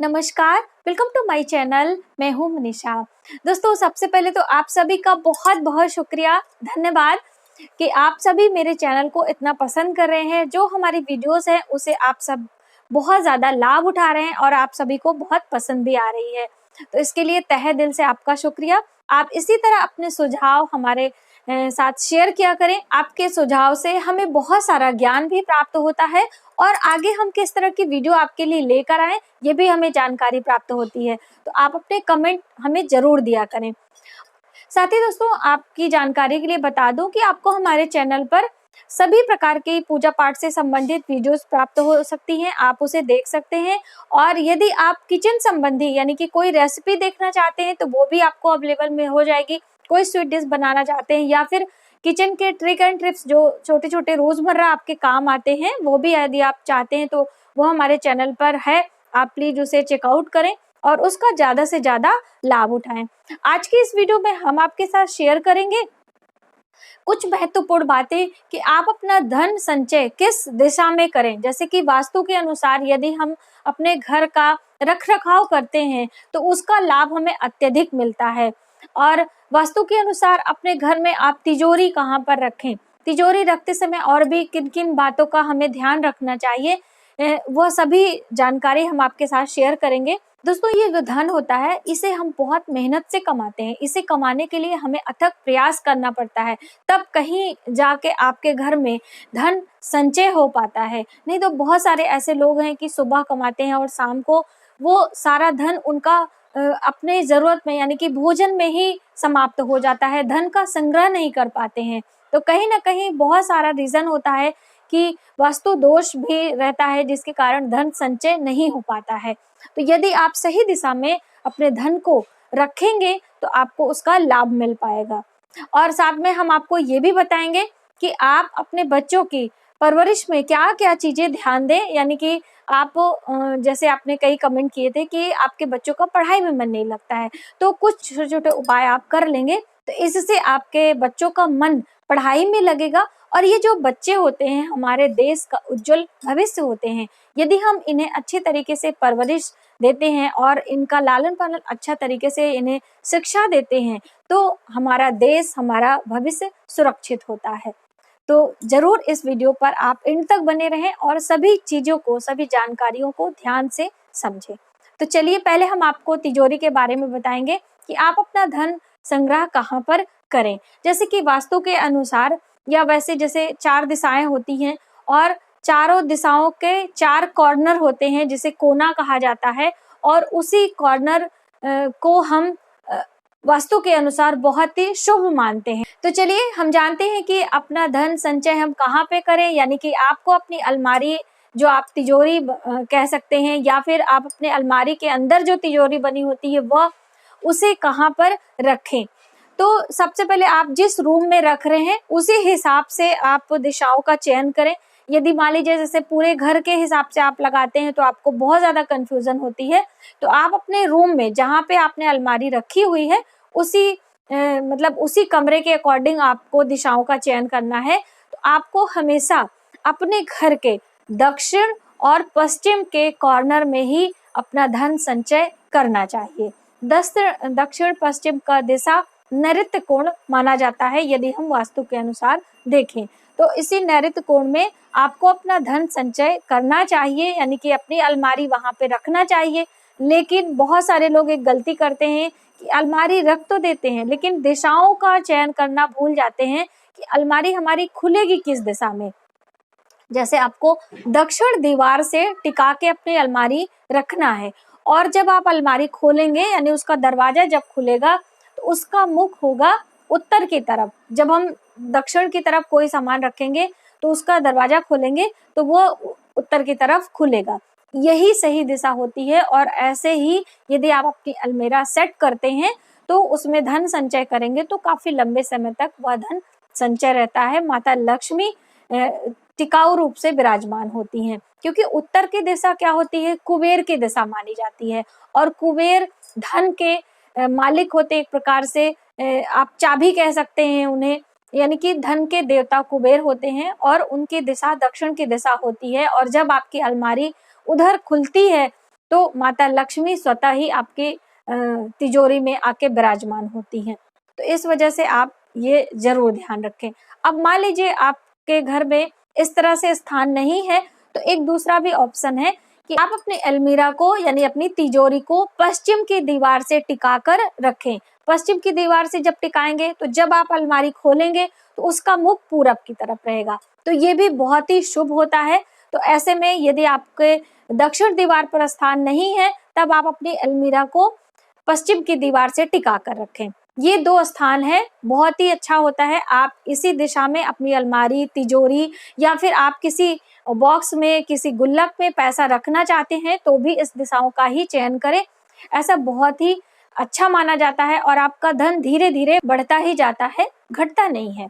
नमस्कार, welcome to my channel. मैं हूं मनीषा। दोस्तों, सबसे पहले तो आप सभी का बहुत बहुत शुक्रिया, धन्यवाद कि आप सभी मेरे चैनल को इतना पसंद कर रहे हैं। जो हमारी वीडियोस है उसे आप सब बहुत ज़्यादा लाभ उठा रहे हैं और आप सभी को बहुत पसंद भी आ रही है, तो इसके लिए तहे दिल से आपका शुक्रिया। आप इसी तरह अपने सुझाव हमारे साथ शेयर किया करें। आपके सुझाव से हमें बहुत सारा ज्ञान भी प्राप्त होता है और आगे हम किस तरह की वीडियो आपके लिए लेकर आए ये भी हमें जानकारी प्राप्त होती है। तो आप अपने कमेंट हमें जरूर दिया करें। साथ ही दोस्तों, आपकी जानकारी के लिए बता दूं कि आपको हमारे चैनल पर सभी प्रकार की पूजा पाठ से संबंधित वीडियोस प्राप्त हो सकती हैं, आप उसे देख सकते हैं। और यदि आप किचन संबंधी यानी कि कोई रेसिपी देखना चाहते हैं तो वो भी आपको अवेलेबल में हो जाएगी। कोई स्वीट डिश बनाना चाहते हैं या फिर किचन के ट्रिक एंड ट्रिप्स जो छोटे छोटे रोजमर्रा आपके काम आते हैं वो भी यदि आप चाहते हैं तो वो हमारे चैनल पर है। आप प्लीज उसे चेकआउट करें और उसका ज्यादा से ज्यादा लाभ उठाएं। आज की इस वीडियो में हम आपके साथ शेयर करेंगे कुछ महत्वपूर्ण बातें कि आप अपना धन संचय किस दिशा में करें। जैसे कि वास्तु के अनुसार यदि हम अपने घर का रख रखाव करते हैं तो उसका लाभ हमें अत्यधिक मिलता है। और वास्तु के अनुसार अपने घर में आप तिजोरी कहाँ पर रखें, तिजोरी रखते समय और भी किन किन बातों का हमें ध्यान रखना चाहिए, वह सभी जानकारी हम आपके साथ शेयर करेंगे। दोस्तों, ये जो धन होता है इसे हम बहुत मेहनत से कमाते हैं। इसे कमाने के लिए हमें अथक प्रयास करना पड़ता है, तब कहीं जाके आपके घर में धन संचय हो पाता है। नहीं तो बहुत सारे ऐसे लोग हैं कि सुबह कमाते हैं और शाम को वो सारा धन उनका अपने जरूरत में यानी कि भोजन में ही समाप्त हो जाता है, धन का संग्रह नहीं कर पाते हैं। तो कहीं ना कहीं बहुत सारा रीजन होता है कि वास्तु दोष भी रहता है जिसके कारण धन संचय नहीं हो पाता है। तो यदि आप सही दिशा में अपने धन को रखेंगे तो आपको उसका लाभ मिल पाएगा। और साथ में हम आपको ये भी बताएंगे कि आप अपने बच्चों की परवरिश में क्या क्या चीजें ध्यान दें। यानी कि आप जैसे आपने कई कमेंट किए थे कि आपके बच्चों का पढ़ाई में मन नहीं लगता है, तो कुछ छोटे छोटे उपाय आप कर लेंगे तो इससे आपके बच्चों का मन पढ़ाई में लगेगा। और ये जो बच्चे होते हैं हमारे देश का उज्जवल भविष्य होते हैं। यदि हम इन्हें अच्छे तरीके से परवरिश देते हैं और इनका लालन पालन अच्छा तरीके से इन्हें शिक्षा देते हैं तो हमारा देश, हमारा भविष्य सुरक्षित होता है। तो जरूर इस वीडियो पर आप एंड तक बने रहें और सभी चीजों को, सभी जानकारियों को ध्यान से समझें। तो चलिए पहले हम आपको तिजोरी के बारे में बताएंगे कि आप अपना धन संग्रह कहाँ पर करें। जैसे कि वास्तु के अनुसार या वैसे जैसे 4 दिशाएं होती हैं और चारों दिशाओं के 4 कॉर्नर होते हैं जिसे कोना कहा जाता है। और उसी कॉर्नर को हम वास्तु के अनुसार बहुत ही शुभ मानते हैं। तो चलिए हम जानते हैं कि अपना धन संचय हम कहाँ पे करें। यानी कि आपको अपनी अलमारी, जो आप तिजोरी कह सकते हैं, या फिर आप अपने अलमारी के अंदर जो तिजोरी बनी होती है वह उसे कहाँ पर रखें। तो सबसे पहले आप जिस रूम में रख रहे हैं उसी हिसाब से आप दिशाओं का चयन करें। यदि मान लीजिए जैसे पूरे घर के हिसाब से आप लगाते हैं तो आपको बहुत ज्यादा कंफ्यूजन होती है, तो आप अपने रूम में जहाँ पे आपने अलमारी रखी हुई है उसी मतलब उसी कमरे के अकॉर्डिंग आपको दिशाओं का चयन करना है। तो आपको हमेशा अपने घर के दक्षिण और पश्चिम के कॉर्नर में ही अपना धन संचय करना चाहिए। दक्षिण पश्चिम का दिशा नैऋत्य कोण माना जाता है यदि हम वास्तु के अनुसार देखें। तो इसी नैऋत्य कोण में आपको अपना धन संचय करना चाहिए, यानी कि अपनी अलमारी वहां पे रखना चाहिए। लेकिन बहुत सारे लोग एक गलती करते हैं कि अलमारी रख तो देते हैं लेकिन दिशाओं का चयन करना भूल जाते हैं कि अलमारी हमारी खुलेगी किस दिशा में। जैसे आपको दक्षिण दीवार से टिका के अपनी अलमारी रखना है और जब आप अलमारी खोलेंगे यानी उसका दरवाजा जब खुलेगा तो उसका मुख होगा उत्तर की तरफ। जब हम दक्षिण की तरफ कोई सामान रखेंगे तो उसका दरवाजा खोलेंगे तो वो उत्तर की तरफ खुलेगा। यही सही दिशा होती है। और ऐसे ही यदि आप अपनी अलमीरा सेट करते हैं तो उसमें धन संचय करेंगे तो काफी लंबे समय तक वह धन संचय रहता है। माता लक्ष्मी टिकाऊ रूप से विराजमान होती हैं, क्योंकि उत्तर की दिशा क्या होती है, कुबेर की दिशा मानी जाती है। और कुबेर धन के मालिक होते, एक प्रकार से आप चाबी कह सकते हैं उन्हें, यानी कि धन के देवता कुबेर होते हैं और उनकी दिशा दक्षिण की दिशा होती है। और जब आपकी अलमारी उधर खुलती है तो माता लक्ष्मी स्वतः ही आपके तिजोरी में आके विराजमान होती हैं। तो इस वजह से आप ये जरूर ध्यान रखें। अब मान लीजिए आपके घर में इस तरह से स्थान नहीं है, तो एक दूसरा भी ऑप्शन है कि आप अपने अलमीरा को यानी अपनी तिजोरी को पश्चिम की दीवार से टिका कर रखें। पश्चिम की दीवार से जब टिकाएंगे तो जब आप अलमारी खोलेंगे तो उसका मुख पूरब की तरफ रहेगा, तो ये भी बहुत ही शुभ होता है। तो ऐसे में यदि आपके दक्षिण दीवार पर स्थान नहीं है, तब आप अपनी अलमीरा को पश्चिम की दीवार से टिका कर रखें। ये दो स्थान है, बहुत ही अच्छा होता है। आप इसी दिशा में अपनी अलमारी, तिजोरी या फिर आप किसी बॉक्स में, किसी गुल्लक में पैसा रखना चाहते हैं तो भी इस दिशाओं का ही चयन करें। ऐसा बहुत ही अच्छा माना जाता है और आपका धन धीरे धीरे बढ़ता ही जाता है, घटता नहीं है।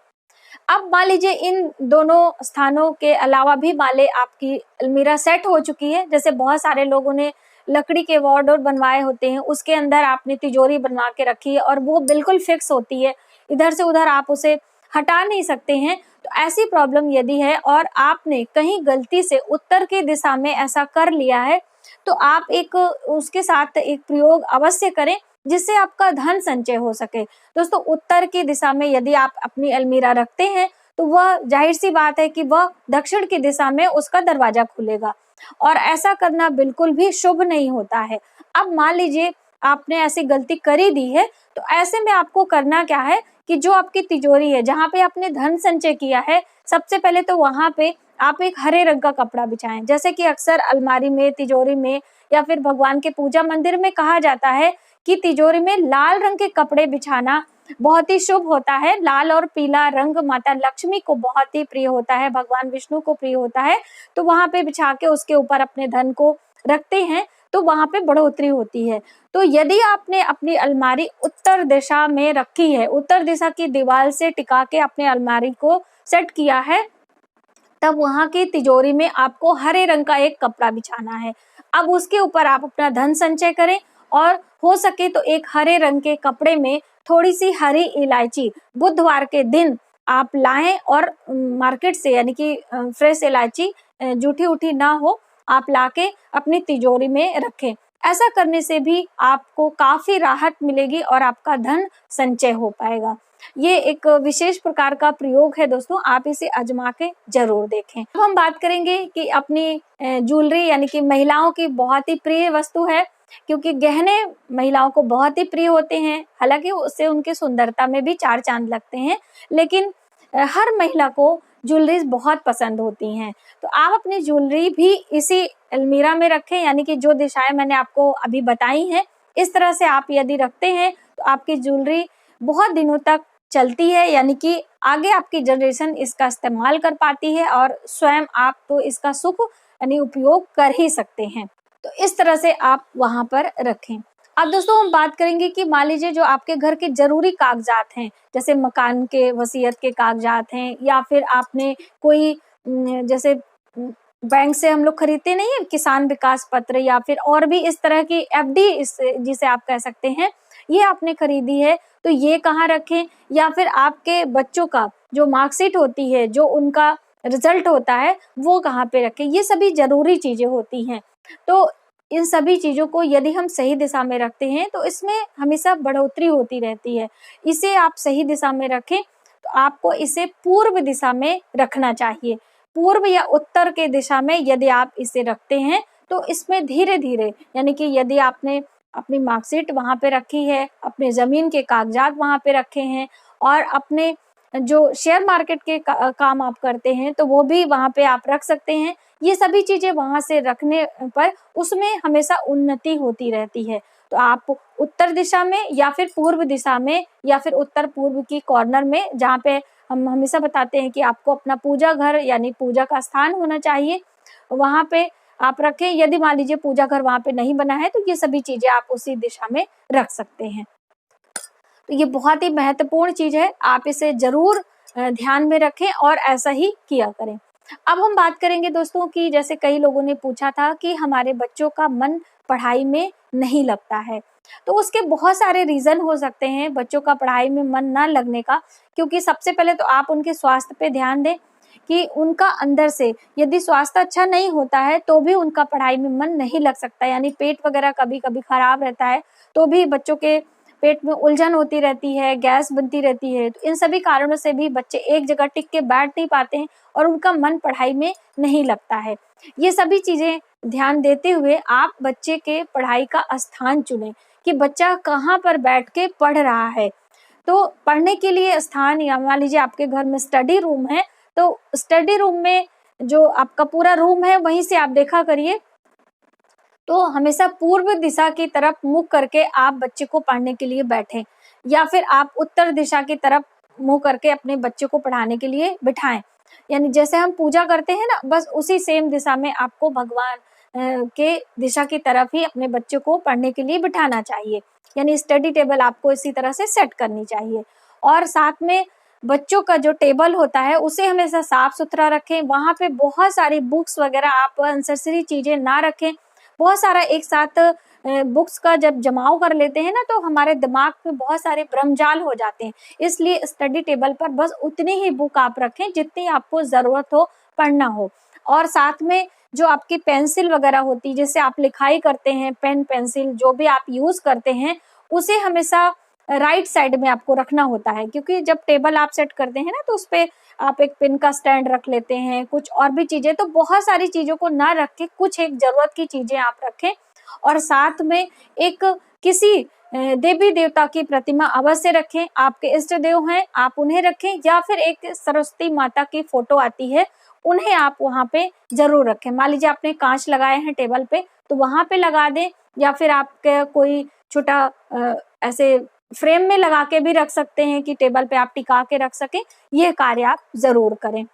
अब मान लीजिए इन दोनों स्थानों के अलावा भी मान ले आपकी अलमीरा सेट हो चुकी है, जैसे बहुत सारे लोगों ने लकड़ी के वार्डरोब बनवाए होते हैं, उसके अंदर आपने तिजोरी बनवा के रखी है और वो बिल्कुल फिक्स होती है, इधर से उधर आप उसे हटा नहीं सकते हैं। तो ऐसी प्रॉब्लम यदि है और आपने कहीं गलती से उत्तर की दिशा में ऐसा कर लिया है, तो आप एक उसके साथ एक प्रयोग अवश्य करें जिससे आपका धन संचय हो सके। दोस्तों, उत्तर की दिशा में यदि आप अपनी अलमीरा रखते हैं तो वह जाहिर सी बात है कि वह दक्षिण की दिशा में उसका दरवाजा खुलेगा और ऐसा करना बिल्कुल भी शुभ नहीं होता है। अब मान लीजिए आपने ऐसी गलती करी दी है, तो ऐसे में आपको करना क्या है कि जो आपकी तिजोरी है, जहाँ पे आपने धन संचय किया है, सबसे पहले तो वहां पे आप एक हरे रंग का कपड़ा बिछाएं। जैसे कि अक्सर अलमारी में, तिजोरी में या फिर भगवान के पूजा मंदिर में कहा जाता है कि तिजोरी में लाल रंग के कपड़े बिछाना बहुत ही शुभ होता है। लाल और पीला रंग माता लक्ष्मी को बहुत ही प्रिय होता है, भगवान विष्णु को प्रिय होता है। तो वहां पे बिछा के उसके ऊपर अपने धन को रखते हैं तो वहां पे बढ़ोतरी होती है। तो यदि आपने अपनी अलमारी उत्तर दिशा में रखी है, उत्तर दिशा की दीवार से टिका के अपने अलमारी को सेट किया है, तब वहां की तिजोरी में आपको हरे रंग का एक कपड़ा बिछाना है। अब उसके ऊपर आप अपना धन संचय करें और हो सके तो एक हरे रंग के कपड़े में थोड़ी सी हरी इलायची बुधवार के दिन आप लाएं और मार्केट से, यानी कि फ्रेश इलायची, जूठी उठी ना हो, आप लाके अपनी तिजोरी में रखें। ऐसा करने से भी आपको काफी राहत मिलेगी और आपका धन संचय हो पाएगा। ये एक विशेष प्रकार का प्रयोग है दोस्तों, आप इसे आजमा के जरूर देखें। अब हम बात करेंगे कि अपनी ज्वेलरी, यानी कि महिलाओं की बहुत ही प्रिय वस्तु है, क्योंकि गहने महिलाओं को बहुत ही प्रिय होते हैं। हालांकि उससे उनकी सुंदरता में भी चार चांद लगते हैं, लेकिन हर महिला को ज्वेलरीज बहुत पसंद होती हैं। तो आप अपनी ज्वेलरी भी इसी अलमीरा में रखें, यानी कि जो दिशाएं मैंने आपको अभी बताई हैं, इस तरह से आप यदि रखते हैं तो आपकी ज्वेलरी बहुत दिनों तक चलती है, यानी कि आगे आपकी जनरेशन इसका इस्तेमाल कर पाती है और स्वयं आप तो इसका सुख यानी उपयोग कर ही सकते हैं। तो इस तरह से आप वहां पर रखें। अब दोस्तों हम बात करेंगे कि मान लीजिए जो आपके घर के जरूरी कागजात हैं, जैसे मकान के वसीयत के कागजात हैं, या फिर आपने कोई जैसे बैंक से हम लोग खरीदते नहीं है किसान विकास पत्र, या फिर और भी इस तरह की एफडी जिसे आप कह सकते हैं, ये आपने खरीदी है, तो ये कहाँ रखें। या फिर आपके बच्चों का जो मार्कशीट होती है, जो उनका रिजल्ट होता है, वो कहाँ पे रखें। ये सभी जरूरी चीजें होती हैं। तो इन सभी चीजों को यदि हम सही दिशा में रखते हैं तो इसमें हमेशा बढ़ोतरी होती रहती है। इसे आप सही दिशा में रखें तो आपको इसे पूर्व दिशा में रखना चाहिए। पूर्व या उत्तर के दिशा में यदि आप इसे रखते हैं तो इसमें धीरे धीरे, यानी कि यदि आपने अपनी मार्कशीट वहां पे रखी है, अपने जमीन के कागजात वहां पे रखे हैं और अपने जो शेयर मार्केट के काम आप करते हैं तो वो भी वहां पे आप रख सकते हैं। ये सभी चीजें वहां से रखने पर उसमें हमेशा उन्नति होती रहती है। तो आप उत्तर दिशा में या फिर पूर्व दिशा में या फिर उत्तर पूर्व की कॉर्नर में, जहाँ पे हम हमेशा बताते हैं कि आपको अपना पूजा घर यानी पूजा का स्थान होना चाहिए, वहां पे आप रखें। यदि मान लीजिए पूजा घर वहां पे नहीं बना है तो ये सभी चीजें आप उसी दिशा में रख सकते हैं। तो ये बहुत ही महत्वपूर्ण चीज है, आप इसे जरूर ध्यान में रखें और ऐसा ही किया करें। अब हम बात करेंगे दोस्तों कि जैसे कई लोगों ने पूछा था कि हमारे बच्चों का मन पढ़ाई में नहीं लगता है, तो उसके बहुत सारे रीजन हो सकते हैं बच्चों का पढ़ाई में मन ना लगने का। क्योंकि सबसे पहले तो आप उनके स्वास्थ्य पे ध्यान दें। कि उनका अंदर से यदि स्वास्थ्य अच्छा नहीं होता है तो भी उनका पढ़ाई में मन नहीं लग सकता, यानी पेट वगैरह कभी कभी खराब रहता है तो भी बच्चों के पेट में उलझन होती रहती है, गैस बनती रहती है। तो इन सभी कारणों से भी बच्चे एक जगह टिक के बैठ नहीं पाते हैं और उनका मन पढ़ाई में नहीं लगता है। ये सभी चीजें ध्यान देते हुए आप बच्चे के पढ़ाई का स्थान चुनें कि बच्चा कहाँ पर बैठ के पढ़ रहा है। तो पढ़ने के लिए स्थान, या मान लीजिए आपके घर में स्टडी रूम है तो स्टडी रूम में जो आपका पूरा रूम है वहीं से आप देखा करिए, तो हमेशा पूर्व दिशा की तरफ मुख करके आप बच्चे को पढ़ने के लिए बैठें, या फिर आप उत्तर दिशा की तरफ मुंह करके अपने बच्चे को पढ़ाने के लिए बिठाएं। यानी जैसे हम पूजा करते हैं ना, बस उसी सेम दिशा में आपको भगवान के दिशा की तरफ ही अपने बच्चे को पढ़ने के लिए बिठाना चाहिए। यानी स्टडी टेबल आपको इसी तरह से सेट करनी चाहिए। और साथ में बच्चों का जो टेबल होता है उसे हमेशा साफ सुथरा रखें। वहां पे बहुत सारी बुक्स वगैरह, आप अननेसेसरी चीजें ना रखें। बहुत सारा एक साथ बुक्स का जब जमाव कर लेते हैं ना तो हमारे दिमाग में बहुत सारे भ्रमजाल हो जाते हैं। इसलिए स्टडी टेबल पर बस उतनी ही बुक आप रखें जितनी आपको जरूरत हो, पढ़ना हो। और साथ में जो आपकी पेंसिल वगैरह होती है, जिससे आप लिखाई करते हैं, पेन पेंसिल जो भी आप यूज करते हैं, उसे हमेशा राइट साइड में आपको रखना होता है। क्योंकि जब टेबल आप सेट करते हैं ना तो उस पे आप एक पेन का स्टैंड रख लेते हैं, कुछ और भी चीजें, तो बहुत सारी चीजों को ना रख के कुछ एक जरूरत की चीजें आप रखें। और साथ में एक किसी देवी देवता की प्रतिमा अवश्य रखें। आपके इष्ट देव हैं, आप उन्हें रखें, या फिर एक सरस्वती माता की फोटो आती है, उन्हें आप वहां पे जरूर रखें। मान लीजिए आपने कांच लगाए हैं टेबल पे, तो वहां पे लगा दें, या फिर आपके कोई छोटा ऐसे फ्रेम में लगा के भी रख सकते हैं कि टेबल पे आप टिका के रख सकें। ये कार्य आप जरूर करें।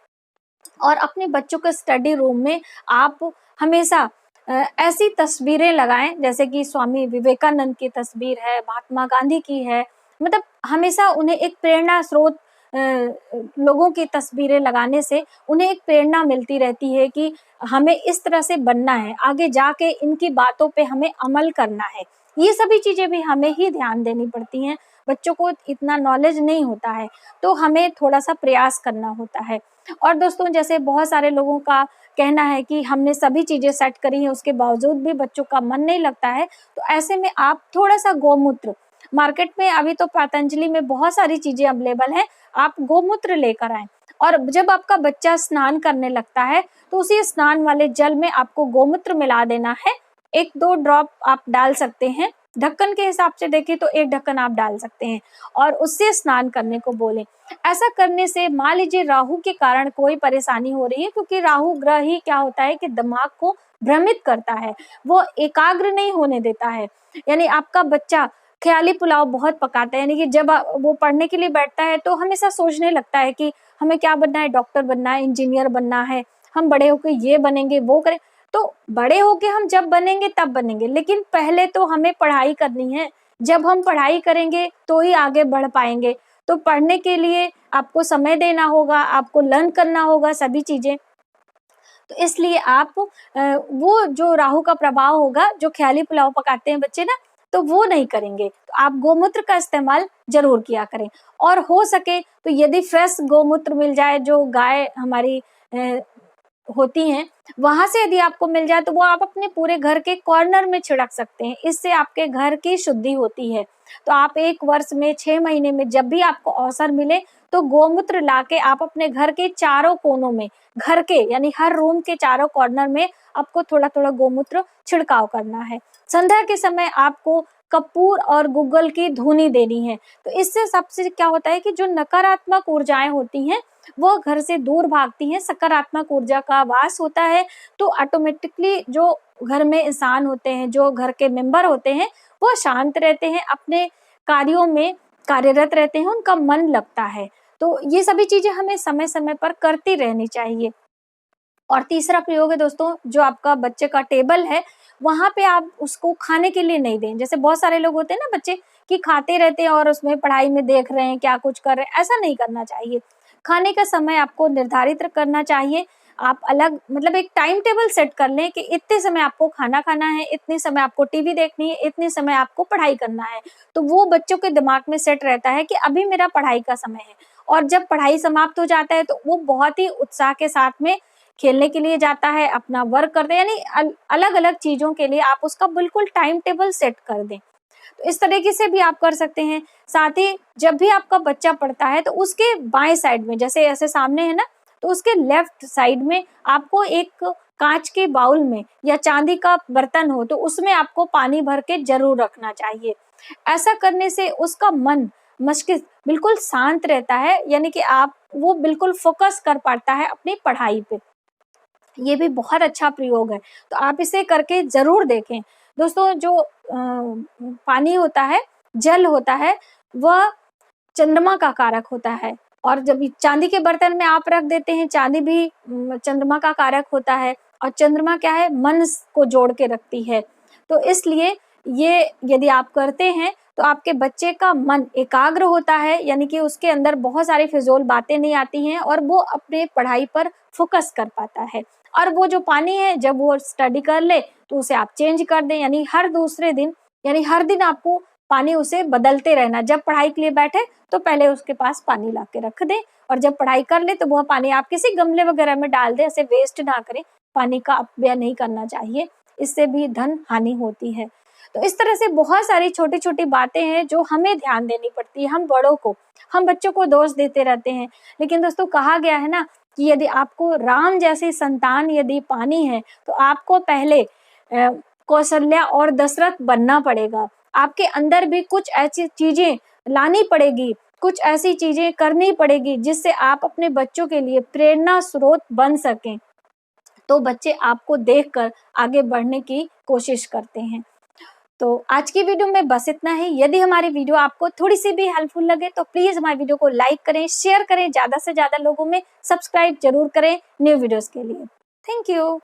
और अपने बच्चों के स्टडी रूम में आप हमेशा ऐसी तस्वीरें लगाएं, जैसे कि स्वामी विवेकानंद की तस्वीर है, महात्मा गांधी की है, मतलब हमेशा उन्हें एक प्रेरणा स्रोत, लोगों की तस्वीरें लगाने से उन्हें एक प्रेरणा मिलती रहती है कि हमें इस तरह से बनना है, आगे जाके इनकी बातों पे हमें अमल करना है। ये सभी चीजें भी हमें ही ध्यान देनी पड़ती हैं। बच्चों को इतना नॉलेज नहीं होता है तो हमें थोड़ा सा प्रयास करना होता है। और दोस्तों, जैसे बहुत सारे लोगों का कहना है कि हमने सभी चीजें सेट करी हैं, उसके बावजूद भी बच्चों का मन नहीं लगता है, तो ऐसे में आप थोड़ा सा गौमूत्र, मार्केट में अभी तो पतंजलि में बहुत सारी चीजें अवेलेबल है, आप गौमूत्र लेकर आए। और जब आपका बच्चा स्नान करने लगता है तो उसी स्नान वाले जल में आपको गौमूत्र मिला देना है। 1-2 ड्रॉप आप डाल सकते हैं, ढक्कन के हिसाब से देखें तो 1 ढक्कन आप डाल सकते हैं, और उससे स्नान करने को बोलें। ऐसा करने से मान लीजिए राहु के कारण कोई परेशानी हो रही है, क्योंकि राहु ग्रह ही क्या होता है कि दिमाग को भ्रमित करता है, वो एकाग्र नहीं होने देता है। यानी आपका बच्चा ख्याली पुलाव बहुत पकाता है, यानी कि जब वो पढ़ने के लिए बैठता है तो हमेशा सोचने लगता है कि हमें क्या बनना है, डॉक्टर बनना है, इंजीनियर बनना है, हम बड़े होकर ये बनेंगे वो करें। तो बड़े होके हम जब बनेंगे तब बनेंगे, लेकिन पहले तो हमें पढ़ाई करनी है। जब हम पढ़ाई करेंगे तो ही आगे बढ़ पाएंगे। तो पढ़ने के लिए आपको समय देना होगा, आपको लर्न करना होगा सभी चीजें। तो इसलिए आप वो जो राहु का प्रभाव होगा, जो ख्याली पुलाव पकाते हैं बच्चे ना, तो वो नहीं करेंगे। तो आप गोमूत्र का इस्तेमाल जरूर किया करें। और हो सके तो यदि फ्रेश गोमूत्र मिल जाए, जो गाय हमारी होती हैं, वहां से यदि आपको मिल जाए तो वो आप अपने पूरे घर के कॉर्नर में छिड़क सकते हैं। इससे आपके घर की शुद्धि होती है। तो आप 1 वर्ष में 6 महीने में जब भी आपको अवसर मिले तो गोमूत्र लाके आप अपने घर के चारों कोनों में, घर के यानी हर रूम के चारों कॉर्नर में आपको थोड़ा थोड़ा गोमूत्र छिड़काव करना है। संध्या के समय आपको कपूर और गुग्गल की धूनी देनी है। तो इससे सबसे क्या होता है कि जो नकारात्मक ऊर्जाएं होती हैं वो घर से दूर भागती हैं, सकारात्मक ऊर्जा का वास होता है। तो ऑटोमेटिकली जो घर में इंसान होते हैं, जो घर के मेंबर होते हैं, वो शांत रहते हैं, अपने कार्यों में कार्यरत रहते हैं, उनका मन लगता है। तो ये सभी चीजें हमें समय समय पर करती रहनी चाहिए। और तीसरा प्रयोग है दोस्तों, जो आपका बच्चे का टेबल है, वहां पे आप उसको खाने के लिए नहीं दें। जैसे बहुत सारे लोग होते हैं ना बच्चे कि खाते रहते हैं और उसमें पढ़ाई में देख रहे हैं, क्या कुछ कर रहे हैं, ऐसा नहीं करना चाहिए। खाने का समय आपको निर्धारित करना चाहिए। आप अलग मतलब एक टाइम टेबल सेट कर लें कि इतने समय आपको खाना खाना है, इतने समय आपको टीवी देखनी है, इतने समय आपको पढ़ाई करना है। तो वो बच्चों के दिमाग में सेट रहता है कि अभी मेरा पढ़ाई का समय है। और जब पढ़ाई समाप्त हो जाता है तो वो बहुत ही उत्साह के साथ में खेलने के लिए जाता है, अपना वर्क करते हैं, यानी अलग अलग चीजों के लिए आप उसका बिल्कुल टाइम टेबल सेट कर दें। तो इस तरीके से भी आप कर सकते हैं। साथ ही जब भी आपका बच्चा पढ़ता है तो उसके बाएं साइड में, जैसे ऐसे सामने है ना, तो उसके लेफ्ट साइड में आपको एक कांच के बाउल में या चांदी का बर्तन हो तो उसमें आपको पानी भर के जरूर रखना चाहिए। ऐसा करने से उसका मन मस्तिष्क बिल्कुल शांत रहता है, यानी कि वो बिल्कुल फोकस कर पाता है अपनी पढ़ाई पे। ये भी बहुत अच्छा प्रयोग है, तो आप इसे करके जरूर देखें। दोस्तों, जो पानी होता है, जल होता है, वह चंद्रमा का कारक होता है, और जब चांदी के बर्तन में आप रख देते हैं, चांदी भी चंद्रमा का कारक होता है, और चंद्रमा क्या है, मन को जोड़ के रखती है। तो इसलिए ये यदि आप करते हैं तो आपके बच्चे का मन एकाग्र होता है, यानी कि उसके अंदर बहुत सारी फिजूल बातें नहीं आती हैं और वो अपने पढ़ाई पर फोकस कर पाता है। और वो जो पानी है, जब वो स्टडी कर ले तो उसे आप चेंज कर दें, यानी हर दूसरे दिन, यानी हर दिन आपको पानी उसे बदलते रहना। जब पढ़ाई के लिए बैठे तो पहले उसके पास पानी ला के रख दें, और जब पढ़ाई कर ले तो वह पानी आप किसी गमले वगैरह में डाल दें। ऐसे वेस्ट ना करें, पानी का अपव्यय नहीं करना चाहिए, इससे भी धन हानि होती है। तो इस तरह से बहुत सारी छोटी छोटी बातें हैं जो हमें ध्यान देनी पड़ती है। हम बड़ों को, हम बच्चों को दोष देते रहते हैं, लेकिन दोस्तों कहा गया है ना कि यदि आपको राम जैसी संतान यदि पानी है तो आपको पहले कौशल्या और दशरथ बनना पड़ेगा। आपके अंदर भी कुछ ऐसी चीजें लानी पड़ेगी, कुछ ऐसी चीजें करनी पड़ेगी जिससे आप अपने बच्चों के लिए प्रेरणा स्रोत बन सकें। तो बच्चे आपको देखकर आगे बढ़ने की कोशिश करते हैं। तो आज की वीडियो में बस इतना ही। यदि हमारी वीडियो आपको थोड़ी सी भी हेल्पफुल लगे तो प्लीज हमारी वीडियो को लाइक करें, शेयर करें, ज्यादा से ज्यादा लोगों में सब्सक्राइब जरूर करें न्यू वीडियोस के लिए। Thank you.